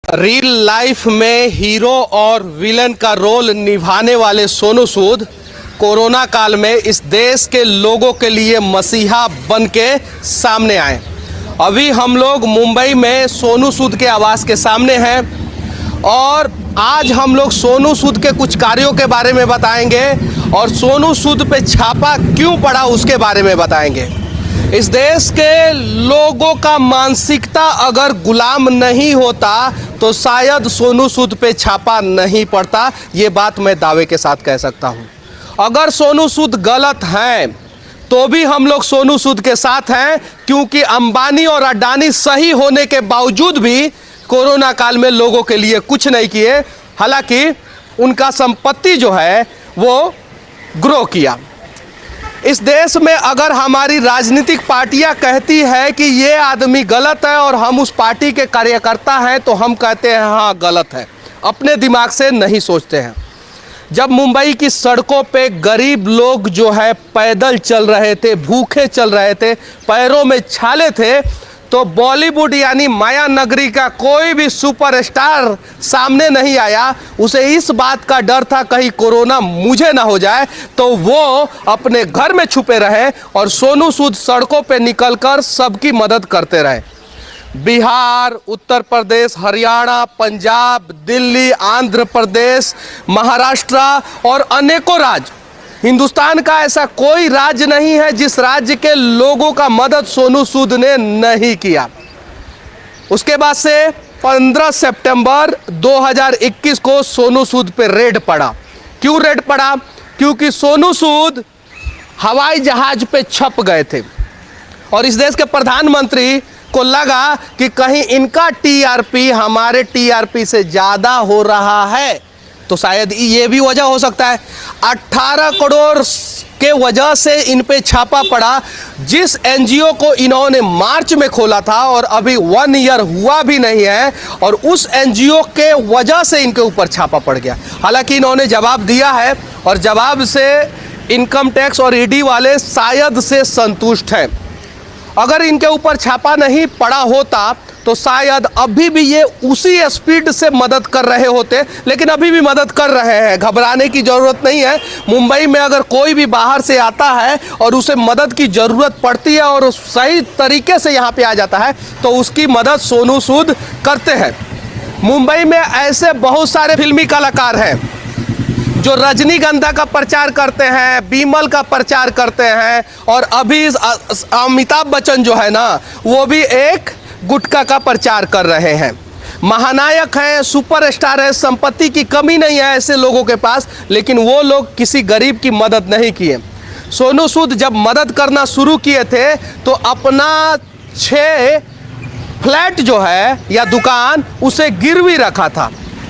Real life में hero और villain का रोल निभाने वाले सोनू सूद कोरोना काल में इस देश के लोगों के लिए मसीहा बन के सामने आए। अभी हम लोग मुंबई में सोनू सूद के आवास के सामने हैं और आज हम लोग सोनू सूद के कुछ कार्यों के बारे में बताएंगे और सोनू सूद पे छापा क्यों पड़ा उसके बारे में बताएंगे। इस देश के लोगों का मानसिकता अगर गुलाम नहीं होता तो शायद सोनू सूद पे छापा नहीं पड़ता। ये बात मैं दावे के साथ कह सकता हूँ। अगर सोनू सूद गलत हैं तो भी हम लोग सोनू सूद के साथ हैं, क्योंकि अंबानी और अडानी सही होने के बावजूद भी कोरोना काल में लोगों के लिए कुछ नहीं किए। हालांकि उनका संपत्ति जो है वो ग्रो किया। इस देश में अगर हमारी राजनीतिक पार्टियां कहती है कि ये आदमी गलत है और हम उस पार्टी के कार्यकर्ता हैं तो हम कहते हैं हाँ गलत है, अपने दिमाग से नहीं सोचते हैं। जब मुंबई की सड़कों पे गरीब लोग जो है पैदल चल रहे थे, भूखे चल रहे थे, पैरों में छाले थे, तो बॉलीवुड यानी माया नगरी का कोई भी सुपरस्टार सामने नहीं आया। उसे इस बात का डर था कहीं कोरोना मुझे ना हो जाए, तो वो अपने घर में छुपे रहे और सोनू सूद सड़कों पे निकलकर सबकी मदद करते रहे। बिहार, उत्तर प्रदेश, हरियाणा, पंजाब, दिल्ली, आंध्र प्रदेश, महाराष्ट्र और अनेकों राज्य, हिंदुस्तान का ऐसा कोई राज्य नहीं है जिस राज्य के लोगों का मदद सोनू सूद ने नहीं किया। उसके बाद से 15 सितंबर 2021 को सोनू सूद पे रेड पड़ा। क्यों रेड पड़ा? क्योंकि सोनू सूद हवाई जहाज पे छप गए थे और इस देश के प्रधानमंत्री को लगा कि कहीं इनका टीआरपी हमारे टीआरपी से ज़्यादा हो रहा है, तो शायद ये भी वजह हो सकता है। 18 करोड़ के वजह से इन पे छापा पड़ा। जिस एनजीओ को इन्होंने मार्च में खोला था और अभी 1 ईयर हुआ भी नहीं है, और उस एनजीओ के वजह से इनके ऊपर छापा पड़ गया। हालांकि इन्होंने जवाब दिया है और जवाब से इनकम टैक्स और ईडी वाले शायद से संतुष्ट हैं। अगर इनके ऊपर छापा नहीं पड़ा होता तो शायद अभी भी ये उसी स्पीड से मदद कर रहे होते, लेकिन अभी भी मदद कर रहे हैं। घबराने की ज़रूरत नहीं है। मुंबई में अगर कोई भी बाहर से आता है और उसे मदद की ज़रूरत पड़ती है और सही तरीके से यहाँ पे आ जाता है तो उसकी मदद सोनू सूद करते हैं। मुंबई में ऐसे बहुत सारे फिल्मी कलाकार हैं जो रजनीगंधा का प्रचार करते हैं, बीमल का प्रचार करते हैं, और अभी अमिताभ बच्चन जो है ना वो भी एक गुटखा का प्रचार कर रहे हैं। महानायक हैं, सुपरस्टार है, संपत्ति की कमी नहीं है ऐसे लोगों के पास, लेकिन वो लोग किसी गरीब की मदद नहीं किए। सोनू सूद जब मदद करना शुरू किए थे तो अपना 6 फ्लैट जो है या दुकान उसे गिरवी रखा था।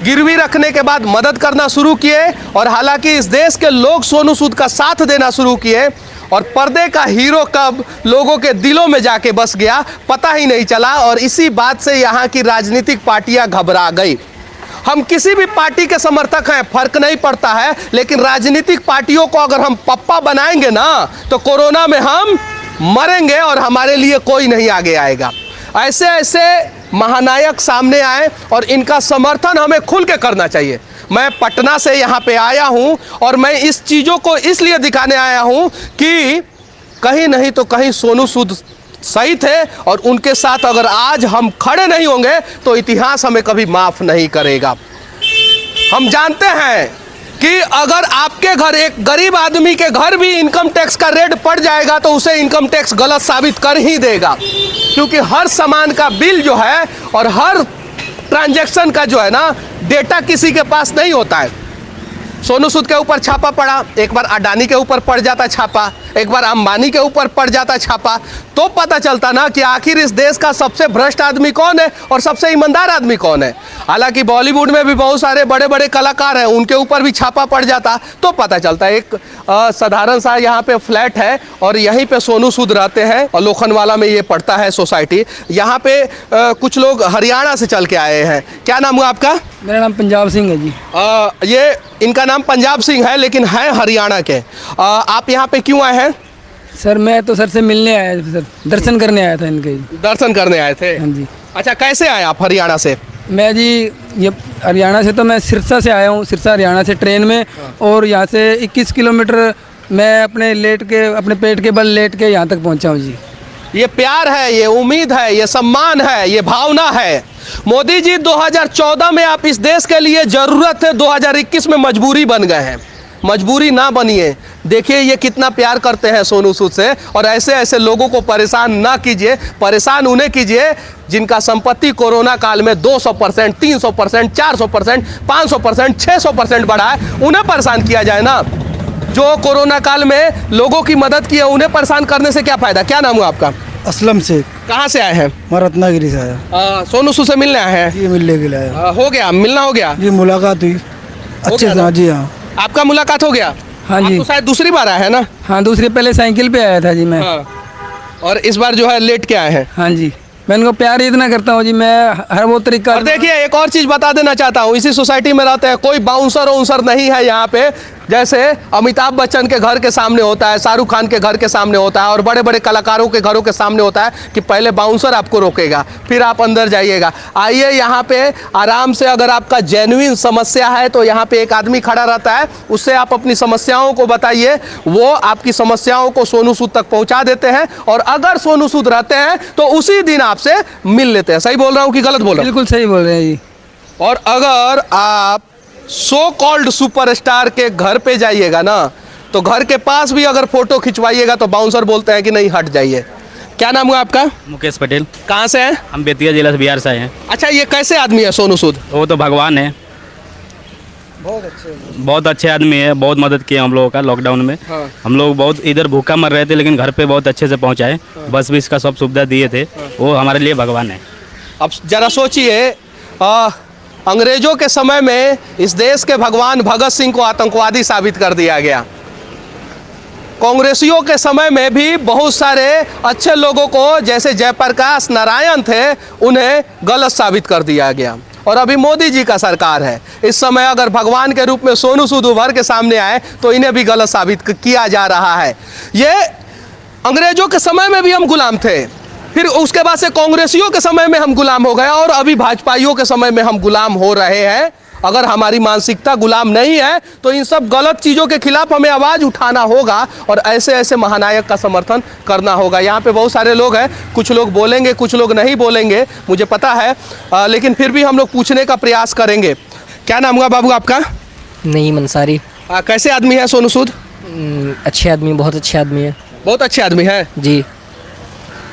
गिरवी रखने के बाद मदद करना शुरू किए और हालांकि इस देश के लोग सोनू सूद का साथ देना शुरू किए और पर्दे का हीरो कब लोगों के दिलों में जाके बस गया पता ही नहीं चला, और इसी बात से यहाँ की राजनीतिक पार्टियां घबरा गई। हम किसी भी पार्टी के समर्थक हैं, फर्क नहीं पड़ता है, लेकिन राजनीतिक पार्टियों को अगर हम पप्पा बनाएंगे ना तो कोरोना में हम मरेंगे और हमारे लिए कोई नहीं आगे आएगा। ऐसे ऐसे महानायक सामने आए और इनका समर्थन हमें खुल के करना चाहिए। मैं पटना से यहाँ पे आया हूँ और मैं इस चीज़ों को इसलिए दिखाने आया हूँ कि कहीं नहीं तो कहीं सोनू सूद सही थे, और उनके साथ अगर आज हम खड़े नहीं होंगे तो इतिहास हमें कभी माफ़ नहीं करेगा। हम जानते हैं कि अगर आपके घर, एक गरीब आदमी के घर भी इनकम टैक्स का रेट पड़ जाएगा तो उसे इनकम टैक्स गलत साबित कर ही देगा, क्योंकि हर सामान का बिल जो है और हर ट्रांजैक्शन का जो है ना डेटा किसी के पास नहीं होता है। सोनू सूद के ऊपर छापा पड़ा, एक बार अडानी के ऊपर पड़ जाता छापा, एक बार अंबानी के ऊपर पड़ जाता छापा, तो पता चलता ना कि आखिर इस देश का सबसे भ्रष्ट आदमी कौन है और सबसे ईमानदार आदमी कौन है। हालांकि बॉलीवुड में भी बहुत सारे बड़े बड़े कलाकार हैं, उनके ऊपर भी छापा पड़ जाता तो पता चलता। एक साधारण सा यहाँ पे फ्लैट है और यहीं पे सोनू सूद रहते हैं और लोखंडवाला में ये पड़ता है सोसाइटी। यहाँ पे कुछ लोग हरियाणा से चल के आए हैं। क्या नाम हुआ आपका? मेरा नाम पंजाब सिंह है जी। ये इनका नाम पंजाब सिंह है लेकिन है हरियाणा के। आप यहाँ पे क्यों आए हैं? सर मैं तो सर से मिलने आया था, सर दर्शन करने आया था इनके। दर्शन करने आए थे? हाँ जी। अच्छा, कैसे आए आप हरियाणा से? मैं जी ये हरियाणा से, तो मैं सिरसा से आया हूँ, सिरसा हरियाणा से ट्रेन में। और यहाँ से 21 किलोमीटर मैं अपने पेट के बल लेट के यहाँ तक पहुँचा हूँ जी। ये प्यार है, ये उम्मीद है, ये सम्मान है, ये भावना है। मोदी जी 2014 में आप इस देश के लिए जरूरत थे, 2021 में मजबूरी बन गए हैं। मजबूरी ना बनिए। देखिए ये कितना प्यार करते हैं सोनू सूद से, और ऐसे ऐसे लोगों को परेशान ना कीजिए। परेशान उन्हें कीजिए जिनका संपत्ति कोरोना काल में 200%, 300%, 400%, 500%, 600% बढ़ा है, उन्हें परेशान किया जाए ना। जो कोरोना काल में लोगों की मदद की है, उन्हें परेशान करने से क्या फायदा। क्या नाम हुआ आपका? असलम शेख। कहाँ से आए हैं? मैं रत्नागिरी से आया। सोनू सूद से मिलने आए हैं? ये मिलने के लिए आया। हो गया, मिलना हो गया? ये मुलाकात हुई अच्छे गया से। ना? हाँ जी हाँ। आपका मुलाकात हो गया? हाँ आप जी। तो शायद दूसरी बार आए हैं ना? हाँ, दूसरी पहले साइकिल पे आया था जी मैं। हाँ। और इस बार जो है लेट के आए हैं। हाँ जी, मैं इनको प्यार ही इतना करता हूँ जी, मैं हर वो तरीका। और देखिए एक और चीज बता देना चाहता हूँ, इसी सोसाइटी में रहते हैं, कोई बाउंसर वाउंसर नहीं है यहाँ पे। जैसे अमिताभ बच्चन के घर के सामने होता है, शाहरुख खान के घर के सामने होता है, और बड़े बड़े कलाकारों के घरों के सामने होता है कि पहले बाउंसर आपको रोकेगा, फिर आप अंदर जाइएगा। आइए यहाँ पे आराम से, अगर आपका जेन्युइन समस्या है तो यहाँ पे एक आदमी खड़ा रहता है, उससे आप अपनी समस्याओं को बताइए, वो आपकी समस्याओं को सोनू सूद तक पहुँचा देते हैं। और अगर सोनू सूद रहते हैं तो उसी दिन आपसे मिल लेते हैं। सही बोल रहा हूँ कि गलत बोल रहा हूँ? बिल्कुल सही बोल रहे हैं जी। और अगर आप सो कॉल्ड सुपरस्टार के घर पे जाइएगा ना, तो घर के पास भी अगर फोटो खिंचवाइएगा तो बाउंसर बोलते हैं कि नहीं, हट जाइए। क्या नाम हुआ आपका? मुकेश पटेल। कहाँ से हैं? हम बेतिया जिला से, बिहार से आए हैं। अच्छा, ये कैसे आदमी है सोनू सूद? वो तो भगवान है, बहुत अच्छे आदमी है, बहुत मदद किए हम लोगों का लॉकडाउन में। हाँ। हम लोग बहुत इधर भूखा मर रहे थे, लेकिन घर पे बहुत अच्छे से पहुंचाए। बस भी इसका सब सुविधा दिए थे। वो हमारे लिए भगवान है। अब जरा सोचिए, अंग्रेजों के समय में इस देश के भगवान भगत सिंह को आतंकवादी साबित कर दिया गया। कांग्रेसियों के समय में भी बहुत सारे अच्छे लोगों को, जैसे जयप्रकाश नारायण थे, उन्हें गलत साबित कर दिया गया। और अभी मोदी जी का सरकार है, इस समय अगर भगवान के रूप में सोनू सूद उभर के सामने आए तो इन्हें भी गलत साबित किया जा रहा है। ये अंग्रेजों के समय में भी हम गुलाम थे, फिर उसके बाद से कांग्रेसियों के समय में हम गुलाम हो गए, और अभी भाजपाइयों के समय में हम गुलाम हो रहे हैं। अगर हमारी मानसिकता गुलाम नहीं है तो इन सब गलत चीज़ों के खिलाफ हमें आवाज़ उठाना होगा और ऐसे ऐसे महानायक का समर्थन करना होगा। यहाँ पे बहुत सारे लोग हैं, कुछ लोग बोलेंगे, कुछ लोग नहीं बोलेंगे, मुझे पता है, लेकिन फिर भी हम लोग पूछने का प्रयास करेंगे। क्या नाम हुआ बाबू आपका? नईम अंसारी। कैसे आदमी है सोनू सूद? अच्छे आदमी, बहुत अच्छे आदमी है। बहुत अच्छे आदमी है जी।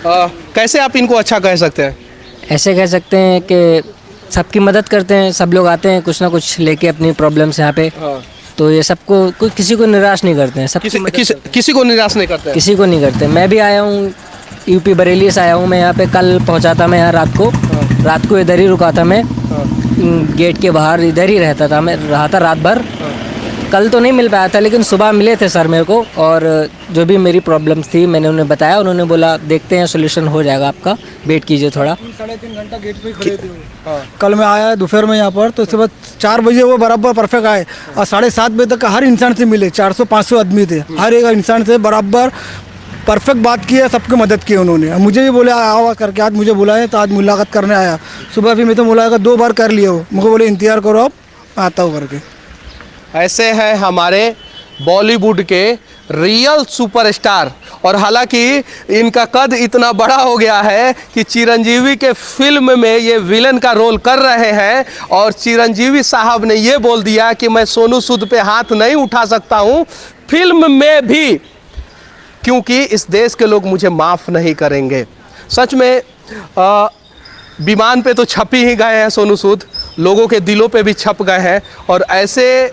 कैसे आप इनको अच्छा कह सकते हैं? ऐसे कह सकते हैं कि सबकी मदद करते हैं, सब लोग आते हैं कुछ ना कुछ लेके अपनी प्रॉब्लम्स यहाँ पे। हाँ। तो ये सबको, कोई किसी को निराश नहीं करते हैं, किसी को निराश नहीं करते हैं। किसी को नहीं करते। मैं भी आया हूँ यूपी बरेली से आया हूँ मैं यहाँ पे। कल पहुँचा था मैं यहाँ रात को इधर ही रुका था मैं। गेट के बाहर इधर ही रहता था मैं, रहा था रात भर। कल तो नहीं मिल पाया था, लेकिन सुबह मिले थे सर मेरे को, और जो भी मेरी प्रॉब्लम्स थी मैंने उन्हें बताया। उन्होंने बोला देखते हैं सोल्यूशन हो जाएगा आपका, वेट कीजिए थोड़ा। 3.5 घंटा गेट पे खड़े थे वो। कल मैं आया दोपहर में यहाँ पर, तो उसके बाद 4 बजे वो बराबर परफेक्ट आए, और 7:30 बजे तक हर इंसान से मिले। 400-500 आदमी थे, हर एक इंसान से बराबर परफेक्ट बात की है, सबकी मदद की उन्होंने। मुझे भी बोले आवा करके, आज मुझे बुलाए तो आज मुलाकात करने आया। सुबह भी मैं तो मुलाकात 2 बार कर लिया, वो मुझे बोले इंतजार करो, आप आता हूँ करके। ऐसे हैं हमारे बॉलीवुड के रियल सुपरस्टार। और हालांकि इनका कद इतना बड़ा हो गया है कि चिरंजीवी के फिल्म में ये विलन का रोल कर रहे हैं, और चिरंजीवी साहब ने ये बोल दिया कि मैं सोनू सूद पे हाथ नहीं उठा सकता हूँ फिल्म में भी, क्योंकि इस देश के लोग मुझे माफ़ नहीं करेंगे। सच में विमान पे तो छप ही गए हैं सोनू सूद, लोगों के दिलों पे भी छप गए हैं। और ऐसे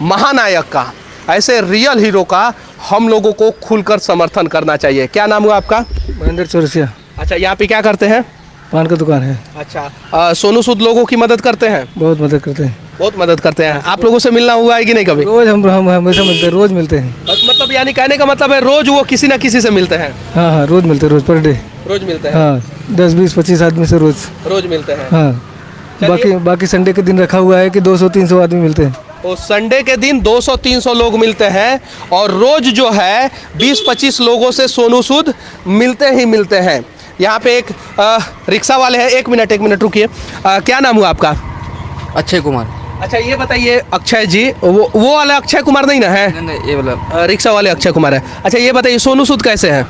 महानायक का, ऐसे रियल हीरो का हम लोगों को खुलकर समर्थन करना चाहिए। क्या नाम हुआ आपका? महेंद्र चौरसिया। अच्छा, यहाँ पे क्या करते हैं? पान का दुकान है। अच्छा, सोनू सूद लोगों की मदद करते हैं? बहुत मदद करते हैं। बहुत मदद करते हैं। आप लोगों से मिलना हुआ है कि नहीं कभी? रोज हम हमेशा मिलते हैं, रोज मिलते हैं। मतलब यानी कहने का मतलब है रोज वो किसी ना किसी से मिलते हैं? हाँ हाँ, रोज मिलते हैं, रोज पर डे। रोज मिलते हैं? हाँ, 10-20-25 आदमी से रोज मिलते हैं। हाँ, बाकी संडे के दिन रखा हुआ है कि 200-300 आदमी मिलते हैं। तो संडे के दिन 200-300 लोग मिलते हैं, और रोज जो है 20-25 लोगों से सोनू सूद मिलते ही मिलते हैं। यहाँ पे एक रिक्शा वाले हैं। एक मिनट रुकिए। क्या नाम हुआ आपका? अक्षय कुमार। अच्छा ये बताइए अक्षय जी, वो वाला अक्षय कुमार नहीं ना है? नहीं ये वाला रिक्शा वाले अक्षय कुमार है। अच्छा ये बताइए सोनू सूद कैसे हैं?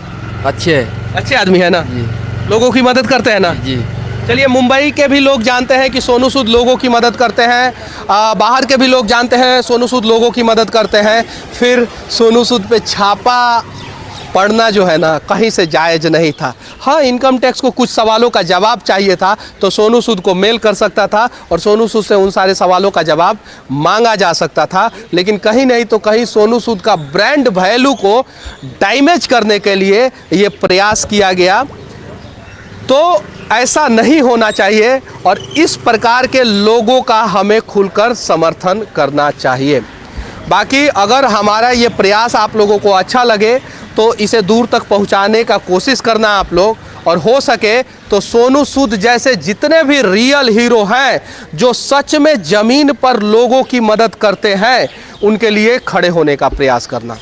अच्छे है अच्छे आदमी है ना? जी लोगों की मदद करते हैं ना? जी। चलिए, मुंबई के भी लोग जानते हैं कि सोनू सूद लोगों की मदद करते हैं, बाहर के भी लोग जानते हैं सोनू सूद लोगों की मदद करते हैं। फिर सोनू सूद पे छापा पड़ना जो है ना कहीं से जायज़ नहीं था। हाँ, इनकम टैक्स को कुछ सवालों का जवाब चाहिए था तो सोनू सूद को मेल कर सकता था और सोनू सूद से उन सारे सवालों का जवाब मांगा जा सकता था, लेकिन कहीं नहीं तो कहीं सोनू सूद का ब्रांड वैल्यू को डैमेज करने के लिए ये प्रयास किया गया। तो ऐसा नहीं होना चाहिए और इस प्रकार के लोगों का हमें खुलकर समर्थन करना चाहिए। बाकी अगर हमारा ये प्रयास आप लोगों को अच्छा लगे तो इसे दूर तक पहुंचाने का कोशिश करना आप लोग, और हो सके तो सोनू सूद जैसे जितने भी रियल हीरो हैं जो सच में ज़मीन पर लोगों की मदद करते हैं उनके लिए खड़े होने का प्रयास करना।